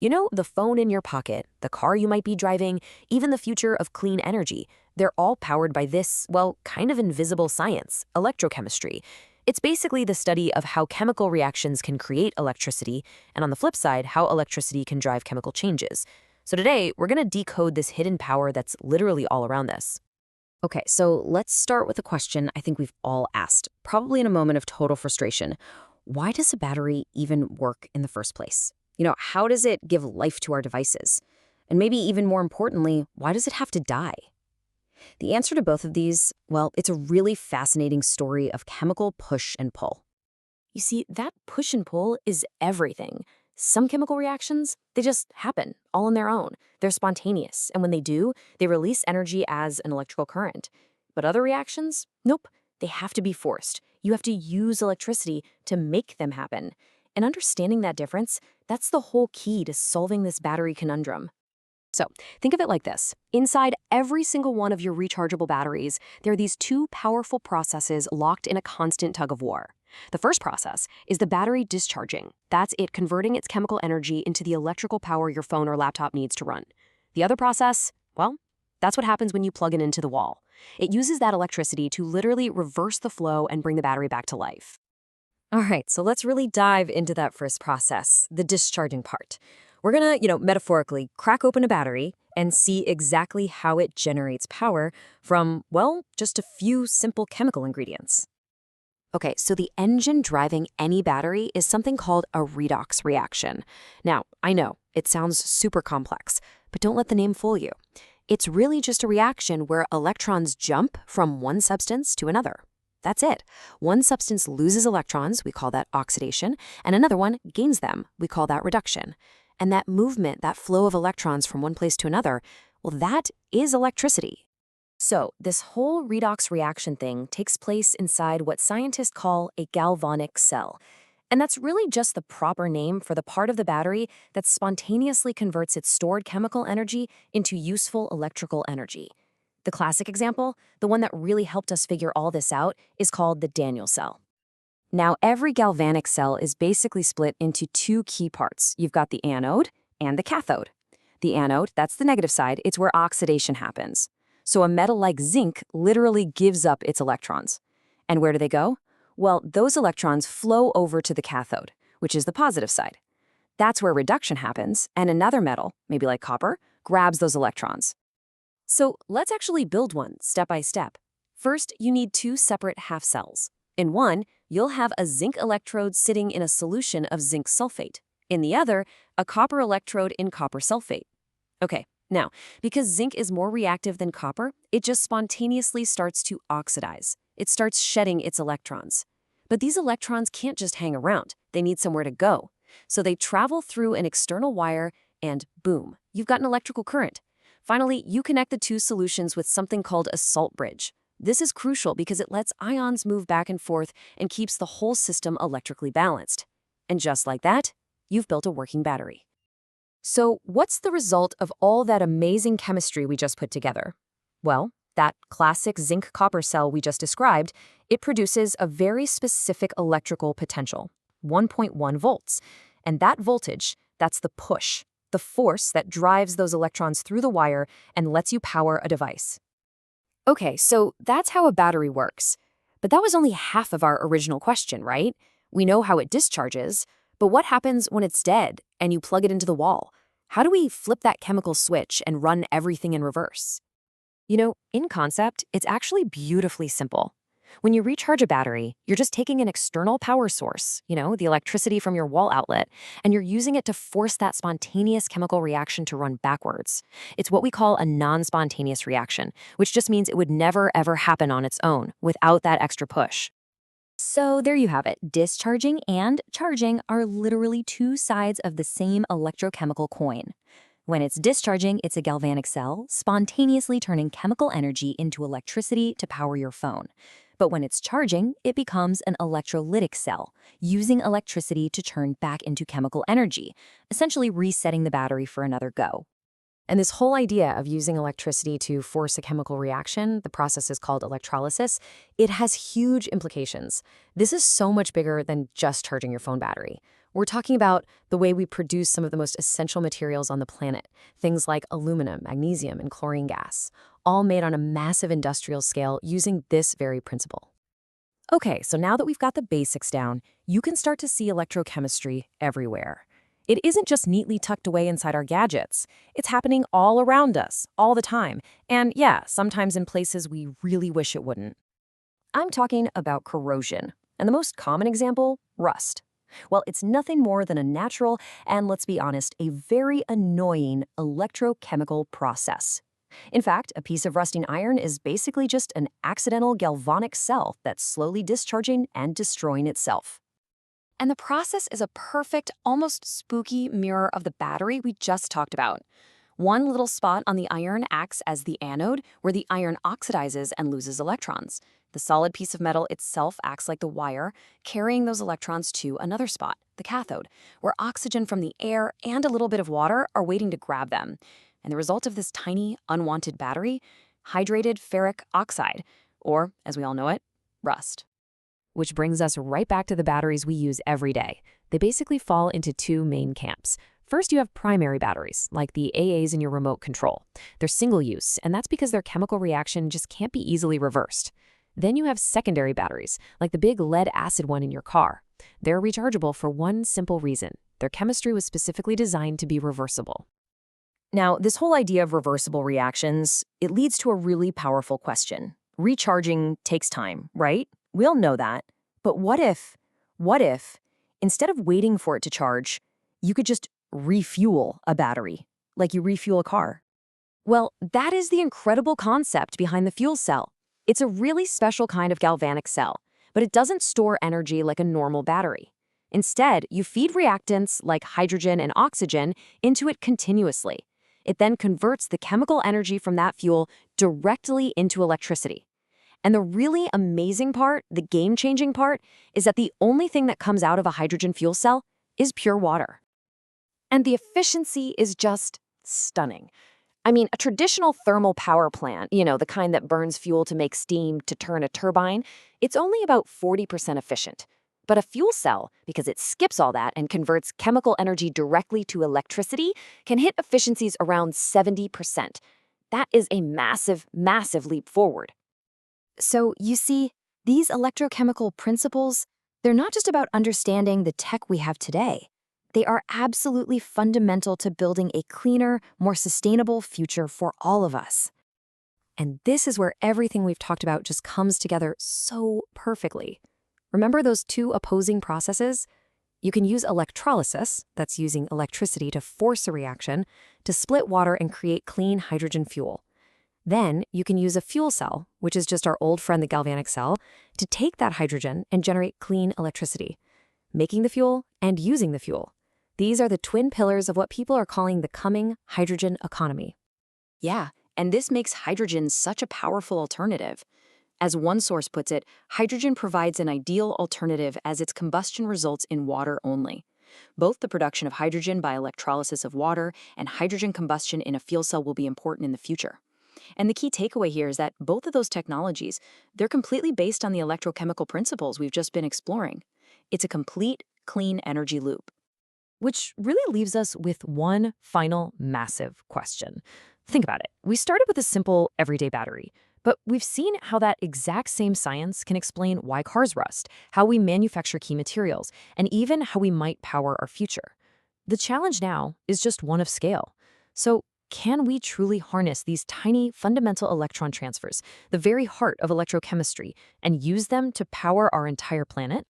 You know, the phone in your pocket, the car you might be driving, even the future of clean energy, they're all powered by this, well, kind of invisible science, electrochemistry. It's basically the study of how chemical reactions can create electricity, and on the flip side, how electricity can drive chemical changes. So today, we're going to decode this hidden power that's literally all around us. Okay, so let's start with a question I think we've all asked, probably in a moment of total frustration. Why does a battery even work in the first place? How does it give life to our devices? And maybe even more importantly, why does it have to die? The answer to both of these, well, it's a really fascinating story of chemical push and pull. You see, that push and pull is everything. Some chemical reactions, they just happen all on their own. They're spontaneous, and when they do, they release energy as an electrical current. But other reactions, nope, they have to be forced. You have to use electricity to make them happen. And understanding that difference, that's the whole key to solving this battery conundrum. So, think of it like this. Inside every single one of your rechargeable batteries, there are these two powerful processes locked in a constant tug of war. The first process is the battery discharging. That's it converting its chemical energy into the electrical power your phone or laptop needs to run. The other process, well, that's what happens when you plug it into the wall. It uses that electricity to literally reverse the flow and bring the battery back to life. All right, so let's really dive into that first process, the discharging part. We're gonna, metaphorically crack open a battery and see exactly how it generates power from, well, just a few simple chemical ingredients. Okay, so the engine driving any battery is something called a redox reaction. Now, I know, it sounds super complex, but don't let the name fool you. It's really just a reaction where electrons jump from one substance to another. That's it. One substance loses electrons, we call that oxidation, and another one gains them, we call that reduction. And that movement, that flow of electrons from one place to another, well, that is electricity. So, this whole redox reaction thing takes place inside what scientists call a galvanic cell. And that's really just the proper name for the part of the battery that spontaneously converts its stored chemical energy into useful electrical energy. The classic example, the one that really helped us figure all this out, is called the Daniell cell. Now, every galvanic cell is basically split into two key parts. You've got the anode and the cathode. The anode, that's the negative side, it's where oxidation happens. So a metal like zinc literally gives up its electrons. And where do they go? Well, those electrons flow over to the cathode, which is the positive side. That's where reduction happens, and another metal, maybe like copper, grabs those electrons. So let's actually build one step by step. First, you need two separate half cells. In one, you'll have a zinc electrode sitting in a solution of zinc sulfate. In the other, a copper electrode in copper sulfate. Okay, now, because zinc is more reactive than copper, it just spontaneously starts to oxidize. It starts shedding its electrons. But these electrons can't just hang around. They need somewhere to go. So they travel through an external wire and boom, you've got an electrical current. Finally, you connect the two solutions with something called a salt bridge. This is crucial because it lets ions move back and forth and keeps the whole system electrically balanced. And just like that, you've built a working battery. So what's the result of all that amazing chemistry we just put together? Well, that classic zinc-copper cell we just described, it produces a very specific electrical potential, 1.1 volts. And that voltage, that's the push, the force that drives those electrons through the wire and lets you power a device. Okay, so that's how a battery works. But that was only half of our original question, right? We know how it discharges, but what happens when it's dead and you plug it into the wall? How do we flip that chemical switch and run everything in reverse? You know, in concept, it's actually beautifully simple. When you recharge a battery, you're just taking an external power source, the electricity from your wall outlet, and you're using it to force that spontaneous chemical reaction to run backwards. It's what we call a non-spontaneous reaction, which just means it would never ever happen on its own without that extra push. So there you have it. Discharging and charging are literally two sides of the same electrochemical coin. When it's discharging, it's a galvanic cell, spontaneously turning chemical energy into electricity to power your phone. But when it's charging, it becomes an electrolytic cell, using electricity to turn back into chemical energy, essentially resetting the battery for another go. And this whole idea of using electricity to force a chemical reaction, the process is called electrolysis, it has huge implications. This is so much bigger than just charging your phone battery. We're talking about the way we produce some of the most essential materials on the planet, things like aluminum, magnesium, and chlorine gas, all made on a massive industrial scale using this very principle. Okay, so now that we've got the basics down, you can start to see electrochemistry everywhere. It isn't just neatly tucked away inside our gadgets. It's happening all around us, all the time. And yeah, sometimes in places we really wish it wouldn't. I'm talking about corrosion. And the most common example, rust. Well, it's nothing more than a natural and, let's be honest, a very annoying electrochemical process. In fact, a piece of rusting iron is basically just an accidental galvanic cell that's slowly discharging and destroying itself. And the process is a perfect, almost spooky mirror of the battery we just talked about. One little spot on the iron acts as the anode, where the iron oxidizes and loses electrons. The solid piece of metal itself acts like the wire, carrying those electrons to another spot, the cathode, where oxygen from the air and a little bit of water are waiting to grab them. And the result of this tiny, unwanted battery? Hydrated ferric oxide, or, as we all know it, rust. Which brings us right back to the batteries we use every day. They basically fall into two main camps. First, you have primary batteries, like the AAs in your remote control. They're single-use, and that's because their chemical reaction just can't be easily reversed. Then you have secondary batteries, like the big lead-acid one in your car. They're rechargeable for one simple reason. Their chemistry was specifically designed to be reversible. Now, this whole idea of reversible reactions, it leads to a really powerful question. Recharging takes time, right? We all know that. But what if, instead of waiting for it to charge, you could just refuel a battery, like you refuel a car? Well, that is the incredible concept behind the fuel cell. It's a really special kind of galvanic cell, but it doesn't store energy like a normal battery. Instead, you feed reactants like hydrogen and oxygen into it continuously. It then converts the chemical energy from that fuel directly into electricity. And the really amazing part, the game-changing part, is that the only thing that comes out of a hydrogen fuel cell is pure water. And the efficiency is just stunning. I mean, a traditional thermal power plant, the kind that burns fuel to make steam to turn a turbine, it's only about 40% efficient. But a fuel cell, because it skips all that and converts chemical energy directly to electricity, can hit efficiencies around 70%. That is a massive, massive leap forward. So, you see, these electrochemical principles, they're not just about understanding the tech we have today. They are absolutely fundamental to building a cleaner, more sustainable future for all of us. And this is where everything we've talked about just comes together so perfectly. Remember those two opposing processes? You can use electrolysis, that's using electricity to force a reaction, to split water and create clean hydrogen fuel. Then you can use a fuel cell, which is just our old friend the galvanic cell, to take that hydrogen and generate clean electricity, making the fuel and using the fuel. These are the twin pillars of what people are calling the coming hydrogen economy. Yeah, and this makes hydrogen such a powerful alternative. As one source puts it, hydrogen provides an ideal alternative as its combustion results in water only. Both the production of hydrogen by electrolysis of water and hydrogen combustion in a fuel cell will be important in the future. And the key takeaway here is that both of those technologies, they're completely based on the electrochemical principles we've just been exploring. It's a complete, clean energy loop. Which really leaves us with one final massive question. Think about it. We started with a simple, everyday battery, but we've seen how that exact same science can explain why cars rust, how we manufacture key materials, and even how we might power our future. The challenge now is just one of scale. So, can we truly harness these tiny fundamental electron transfers, the very heart of electrochemistry, and use them to power our entire planet?